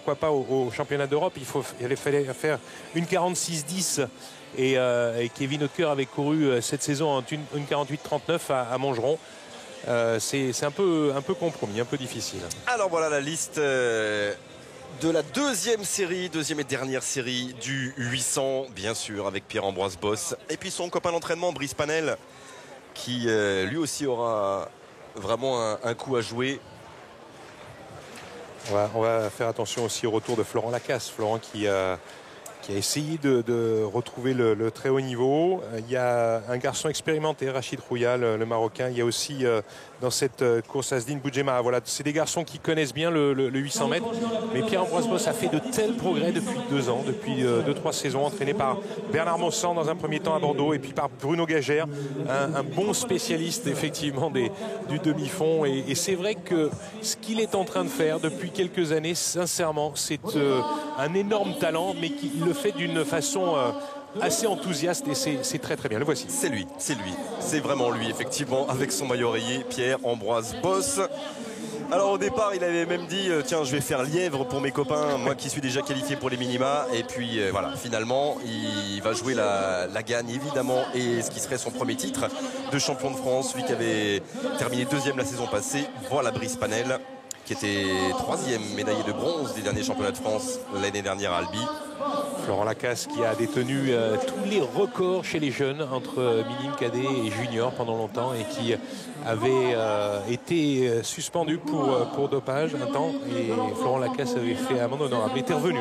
pourquoi pas au championnat d'Europe. Il fallait faire une 46-10 et Kevin Hautecoeur avait couru cette saison en une 48-39 à Montgeron. C'est un peu compromis, un peu difficile. Alors voilà la liste de la deuxième et dernière série du 800, bien sûr, avec Pierre-Ambroise Bosse. Et puis son copain d'entraînement, Brice Panel, qui lui aussi aura vraiment un coup à jouer. On va faire attention aussi au retour de Florent Lacasse. Florent qui a essayé de retrouver le très haut niveau. Il y a un garçon expérimenté, Rachid Rouya, le Marocain. Il y a aussi dans cette course Asdine Boudjema. Voilà, c'est des garçons qui connaissent bien le 800 mètres. Mais Pierre-Ambroise Bosse a fait de tels progrès depuis 2 ans, depuis 2-3 saisons, entraîné par Bernard Mossan dans un premier temps à Bordeaux et puis par Bruno Gagère, un bon spécialiste effectivement du demi-fond. Et c'est vrai que ce qu'il est en train de faire depuis quelques années, sincèrement, c'est un énorme talent, mais qu'il le fait d'une façon assez enthousiaste et c'est très très bien. Le voici. C'est lui, c'est vraiment lui effectivement, avec son maillot rayé, Pierre-Ambroise Bosse. Alors au départ il avait même dit tiens, je vais faire lièvre pour mes copains, moi qui suis déjà qualifié pour les minima, et puis voilà, finalement il va jouer la gagne évidemment, et ce qui serait son premier titre de champion de France, lui qui avait terminé 2e la saison passée. Voilà Brice Panel qui était 3e médaillé de bronze des derniers championnats de France l'année dernière à Albi. Florent Lacasse qui a détenu tous les records chez les jeunes entre minime, cadet et junior pendant longtemps, et qui avait été suspendu pour dopage un temps, et Florent Lacasse avait fait amende honorable. Il était revenu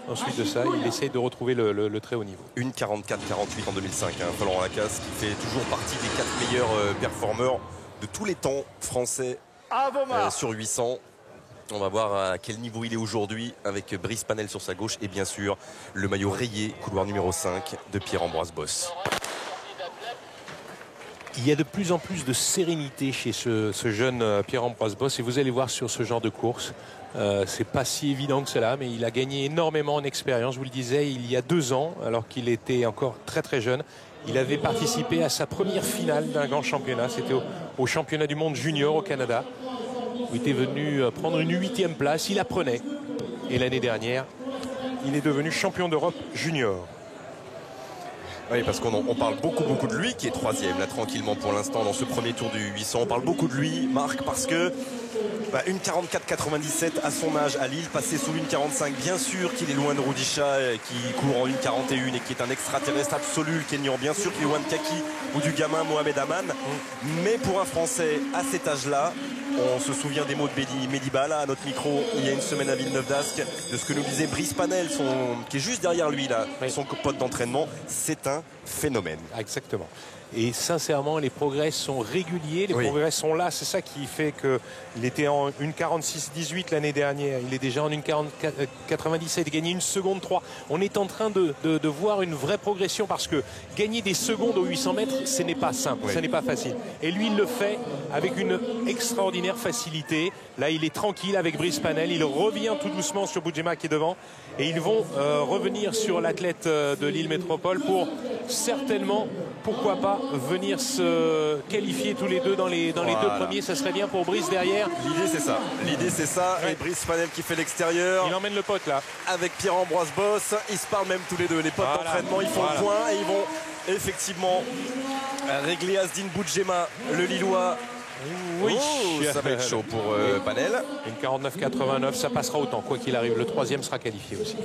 ensuite de ça, il essaye de retrouver le très haut niveau. Une 44-48 en 2005, hein, Florent Lacasse qui fait toujours partie des 4 meilleurs performeurs de tous les temps français sur 800. On va voir à quel niveau il est aujourd'hui avec Brice Panel sur sa gauche et bien sûr le maillot rayé, couloir numéro 5 de Pierre-Ambroise Bosse. Il y a de plus en plus de sérénité chez ce jeune Pierre-Ambroise Bosse, et vous allez voir sur ce genre de course, c'est pas si évident que cela, mais il a gagné énormément en expérience. Je vous le disais, il y a 2 ans, alors qu'il était encore très très jeune, il avait participé à sa première finale d'un grand championnat. C'était au championnat du monde junior au Canada, où il était venu prendre une 8e place. Il apprenait, et l'année dernière il est devenu champion d'Europe junior. Oui, parce qu'on parle beaucoup de lui qui est 3e là tranquillement pour l'instant dans ce premier tour du 800. On parle beaucoup de lui, Marc, parce que une 44-97 à son âge à Lille, passé sous une 45. Bien sûr qu'il est loin de Rudisha qui court en une 41 et qui est un extraterrestre absolu, le Kenyan. Bien sûr qu'il est loin de Kaki ou du gamin Mohamed Aman. Mais pour un Français à cet âge-là, on se souvient des mots de Mehdi Bala à notre micro il y a une semaine à Villeneuve d'Ascq, de ce que nous disait Brice Panel, qui est juste derrière lui là, oui, son pote d'entraînement. C'est un phénomène. Exactement. Et sincèrement, les progrès sont réguliers, les progrès sont là. C'est ça qui fait qu'il était en une 46-18 l'année dernière. Il est déjà en une 97, gagné une seconde 3. On est en train de voir une vraie progression, parce que gagner des secondes aux 800 mètres, ce n'est pas simple, ce n'est pas facile. Et lui, il le fait avec une extraordinaire facilité. Là, il est tranquille avec Brice Panel. Il revient tout doucement sur Boudjema qui est devant. Et ils vont revenir sur l'athlète de Lille Métropole pour certainement, pourquoi pas, venir se qualifier tous les deux dans les 2 premiers. Ça serait bien pour Brice derrière. L'idée c'est ça. Et Brice Panel qui fait l'extérieur. Il emmène le pote là. Avec Pierre-Ambroise Bosse. Ils se parlent même tous les deux. Les potes d'entraînement, ils font le point et ils vont effectivement régler Asdine Boudjema, le Lillois. Oui, ça va être chaud pour Panel. Une 49-89, ça passera autant, quoi qu'il arrive. Le 3e sera qualifié aussi.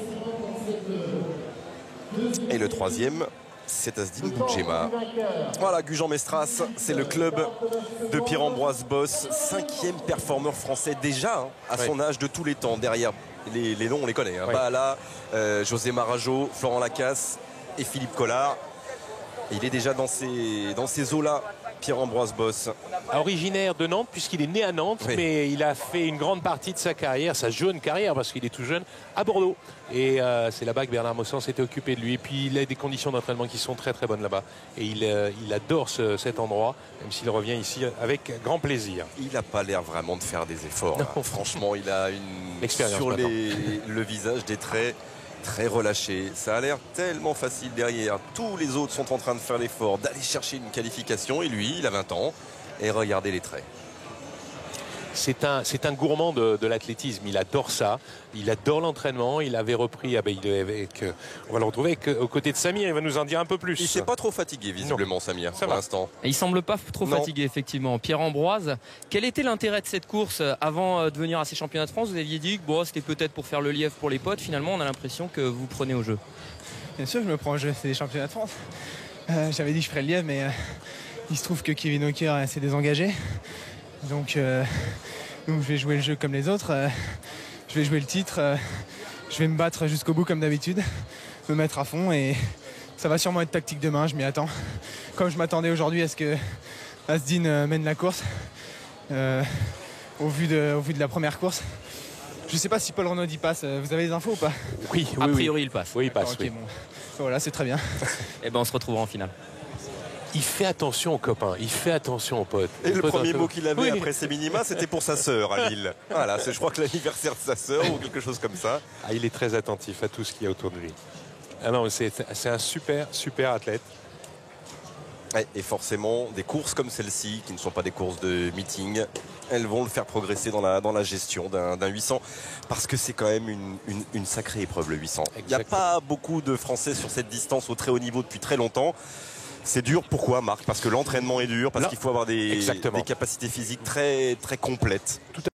Et le 3e, c'est Asdine Boudjema. Voilà, Gujan Mestras, c'est le club de Pierre-Ambroise Bosse, 5e performeur français déjà à son âge de tous les temps. Derrière, les noms on les connaît, hein. Baala, José Marajo, Florent Lacasse et Philippe Collard. Et il est déjà dans ces eaux-là, Pierre-Ambroise Bosse. Originaire de Nantes, puisqu'il est né à Nantes, mais il a fait une grande partie de sa carrière, sa jeune carrière, parce qu'il est tout jeune, à Bordeaux. Et c'est là-bas que Bernard Mossan s'était occupé de lui. Et puis il a des conditions d'entraînement qui sont très très bonnes là-bas. Et il adore cet endroit, même s'il revient ici avec grand plaisir. Il n'a pas l'air vraiment de faire des efforts. Franchement, il a une expérience sur le visage, des traits très relâché. Ça a l'air tellement facile derrière. Tous les autres sont en train de faire l'effort d'aller chercher une qualification. Et lui, il a 20 ans. Et regardez les traits. c'est un gourmand de l'athlétisme. Il adore ça. Il adore l'entraînement. Il avait repris. On va le retrouver aux côtés de Samir. Il va nous en dire un peu plus. Il s'est pas trop fatigué visiblement, Samir, pour l'instant. Il semble pas trop fatigué, effectivement. Pierre-Ambroise, quel était l'intérêt de cette course avant de venir à ces championnats de France? Vous aviez dit que bon, c'était peut-être pour faire le lièvre pour les potes. Finalement, on a l'impression que vous prenez au jeu. Bien sûr, je me prends au jeu. C'est des championnats de France. J'avais dit que je ferais le lièvre, mais il se trouve que Kevin Hawker s'est désengagé. Donc je vais jouer le jeu comme les autres. Je vais jouer le titre. Je vais me battre jusqu'au bout comme d'habitude. Me mettre à fond et ça va sûrement être tactique demain, je m'y attends. Comme je m'attendais aujourd'hui à ce que Asdin mène la course. Au vu de la première course. Je ne sais pas si Paul Renaud y passe. Vous avez des infos ou pas? Oui, a priori il passe. Oui, il passe. Okay, bon. Voilà, c'est très bien. Et ben on se retrouvera en finale. Il fait attention aux copains, il fait attention aux potes. Et le premier mot qu'il avait après ces minima, c'était pour sa sœur à Lille. Voilà, je crois que l'anniversaire de sa sœur ou quelque chose comme ça. Ah, il est très attentif à tout ce qu'il y a autour de lui. Ah non, c'est un super athlète. Et forcément, des courses comme celle-ci, qui ne sont pas des courses de meeting, elles vont le faire progresser dans la gestion d'un 800, parce que c'est quand même une sacrée épreuve, le 800. Il n'y a pas beaucoup de Français sur cette distance au très haut niveau depuis très longtemps. C'est dur, pourquoi, Marc? Parce que l'entraînement est dur, parce qu'il faut avoir des capacités physiques très, très complètes.